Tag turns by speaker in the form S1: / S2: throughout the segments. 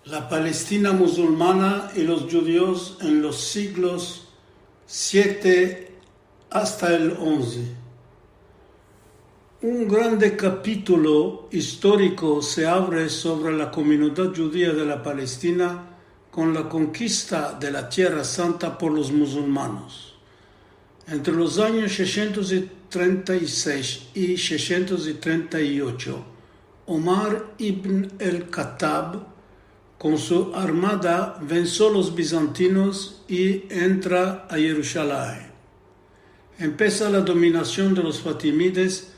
S1: La Palestina musulmana y los judíos en los siglos 7 hasta el 11. Un grande capítulo histórico se abre sobre la comunidad judía de la Palestina con la conquista de la Tierra Santa por los musulmanes. Entre los años 636 y 638, Omar ibn el-Khattab con su armada venció a los bizantinos y entra a Jerusalén. Empieza la dominación de los fatimídes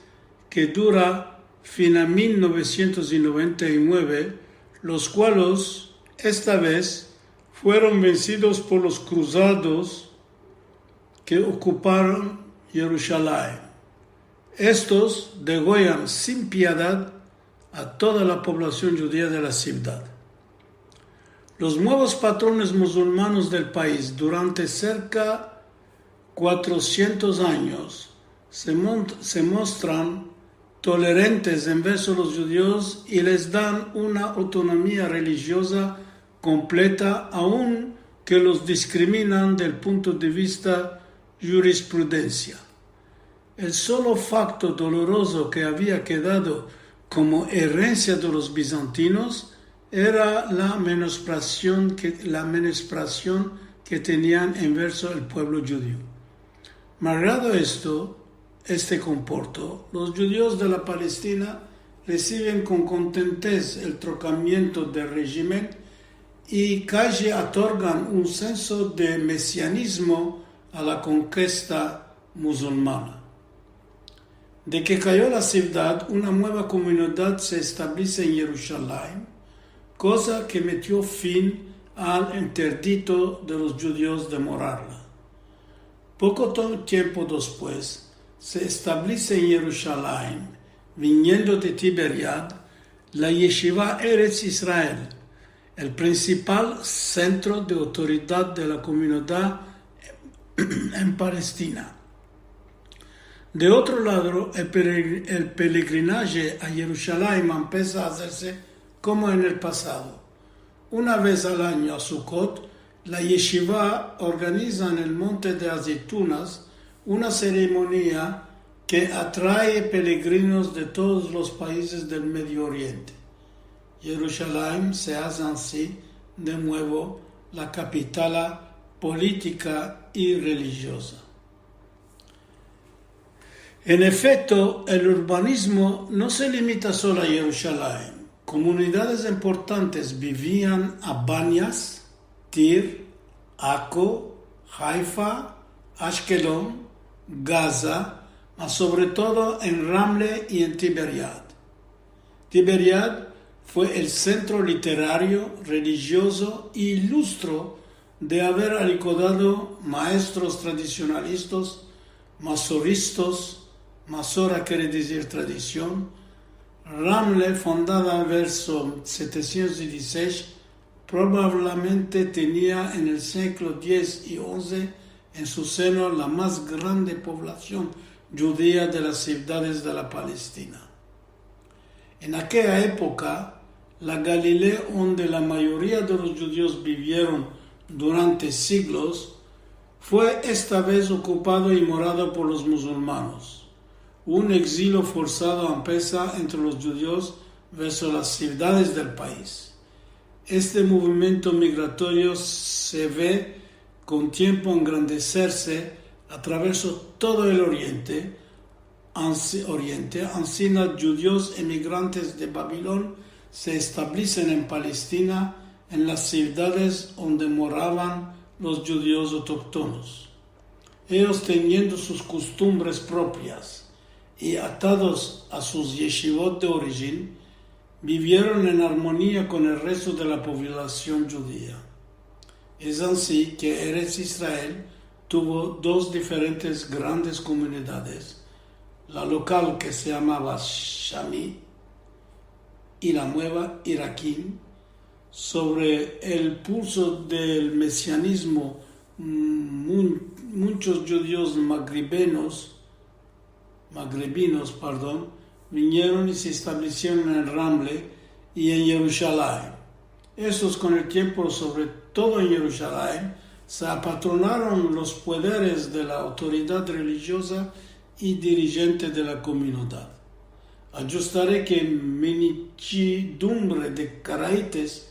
S1: que dura fin a 1999, los cuales esta vez fueron vencidos por los cruzados que ocuparon Jerusalén. Estos degollan sin piedad a toda la población judía de la ciudad. Los nuevos patrones musulmanes del país durante cerca de 400 años se muestran tolerantes en vez de los judíos y les dan una autonomía religiosa completa, aun que los discriminan del punto de vista jurisprudencia. El solo facto doloroso que había quedado como herencia de los bizantinos era la menospreciación que tenían en verso el pueblo judío. Malgrado este comporto, los judíos de la Palestina reciben con contentez el trocamiento del régimen y casi otorgan un senso de mesianismo a la conquista musulmana. De que cayó la ciudad, una nueva comunidad se establece en Jerusalén, cosa que metió fin al interdicto de los judíos de morarla. Poco tiempo después, se establece en Jerusalén, viniendo de Tiberiad, la Yeshiva Eretz Israel, el principal centro de autoridad de la comunidad en Palestina. De otro lado, el peregrinaje a Jerusalén empieza a hacerse como en el pasado. Una vez al año a Sukkot, la Yeshiva organiza en el Monte de Aceitunas una ceremonia que atrae peregrinos de todos los países del Medio Oriente. Jerusalén se hace así de nuevo la capital política y religiosa. En efecto, el urbanismo no se limita solo a Jerusalén. Comunidades importantes vivían a Banyas, Tir, Akko, Haifa, Ashkelon, Gaza, mas sobre todo en Ramle y en Tiberiad. Tiberiad fue el centro literario, religioso e ilustro de haber alicorado maestros tradicionalistas, masoristas, Masora quiere decir tradición. Ramle, fundada en verso 716, probablemente tenía en el siglo X y XI en su seno la más grande población judía de las ciudades de la Palestina. En aquella época, la Galilea, donde la mayoría de los judíos vivieron durante siglos, fue esta vez ocupado y morado por los musulmanes. Un exilio forzado empieza entre los judíos versus las ciudades del país. Este movimiento migratorio se ve con tiempo engrandecerse a través de todo el Oriente, ancina judíos emigrantes de Babilón se establecen en Palestina, en las ciudades donde moraban los judíos autóctonos. Ellos teniendo sus costumbres propias y atados a sus yeshivot de origen, vivieron en armonía con el resto de la población judía. Es así que Eretz Israel tuvo dos diferentes grandes comunidades, la local que se llamaba Shami y la nueva Iraquim. Sobre el pulso del mesianismo, muchos judíos magrebinos, vinieron y se establecieron en Ramle y en Jerusalén. Estos con el tiempo, sobre todo en Jerusalén, se apatronaron los poderes de la autoridad religiosa y dirigente de la comunidad. Ajustaré que muchedumbre de caraítas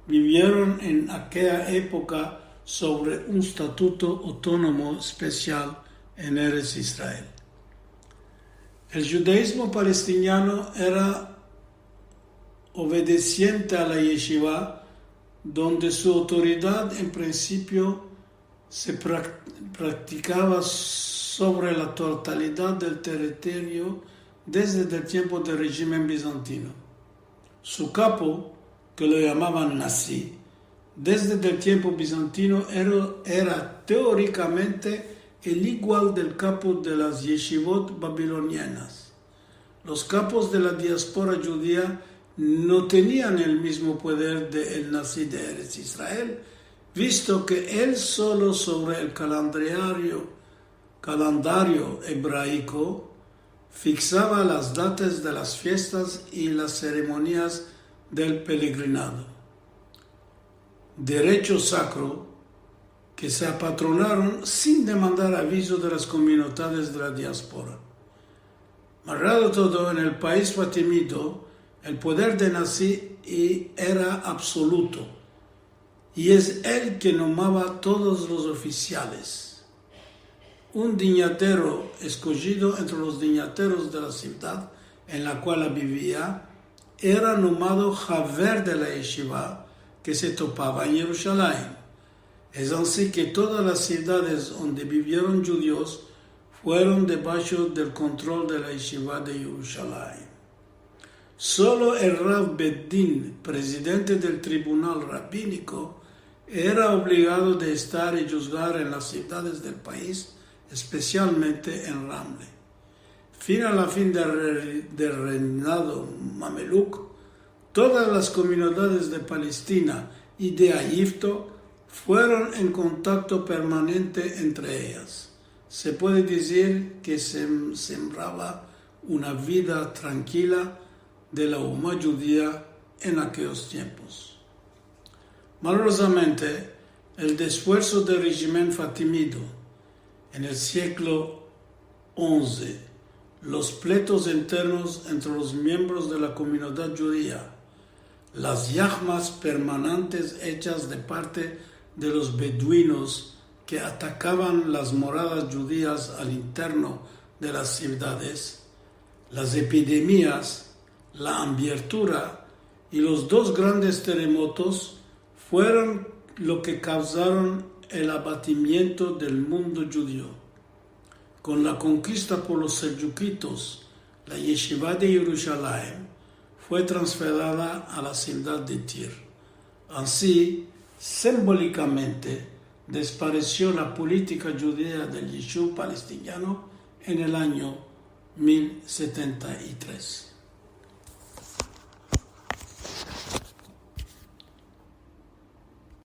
S1: vivieron en aquella época sobre un estatuto autónomo especial en Eretz Israel. El judaísmo palestiniano era obedeciente a la yeshiva, donde su autoridad en principio se practicaba sobre la totalidad del territorio desde el tiempo del régimen bizantino. Su capo, que lo llamaban Nasi, desde el tiempo bizantino era teóricamente el igual del capo de las yeshivot babilonianas. Los capos de la diáspora judía no tenían el mismo poder del Nasi de Eretz Israel, visto que él solo sobre el calendario hebraico fixaba las datas de las fiestas y las ceremonias del peregrinado. Derecho sacro que se apatronaron sin demandar aviso de las comunidades de la diáspora. Malgrado todo, en el país fatimito, el poder de Nasi era absoluto, y es él que nombraba a todos los oficiales. Un dignatario escogido entre los dignatarios de la ciudad en la cual vivía era nombrado Haver de la Yeshiva, que se topaba en Jerusalén. Es así que todas las ciudades donde vivieron judíos fueron debajo del control de la Yeshiva de Jerusalén. Solo el Rav Beddin, presidente del tribunal rabínico, era obligado de estar y juzgar en las ciudades del país, especialmente en Ramle. A la fin del reinado mameluk, todas las comunidades de Palestina y de Egipto fueron en contacto permanente entre ellas. Se puede decir que se sembraba una vida tranquila de la Umma judía en aquellos tiempos. Malosamente, el esfuerzo del régimen fatimito en el siglo XI, los pleitos internos entre los miembros de la comunidad judía, las yahmas permanentes hechas de parte de los beduinos que atacaban las moradas judías al interno de las ciudades, las epidemias, la hambrientura y los dos grandes terremotos fueron lo que causaron el abatimiento del mundo judío. Con la conquista por los seljuquitos, la yeshiva de Jerusalén fue transferida a la ciudad de Tir. Así, simbólicamente, desapareció la política judía del Yishuv palestiniano en el año 1073.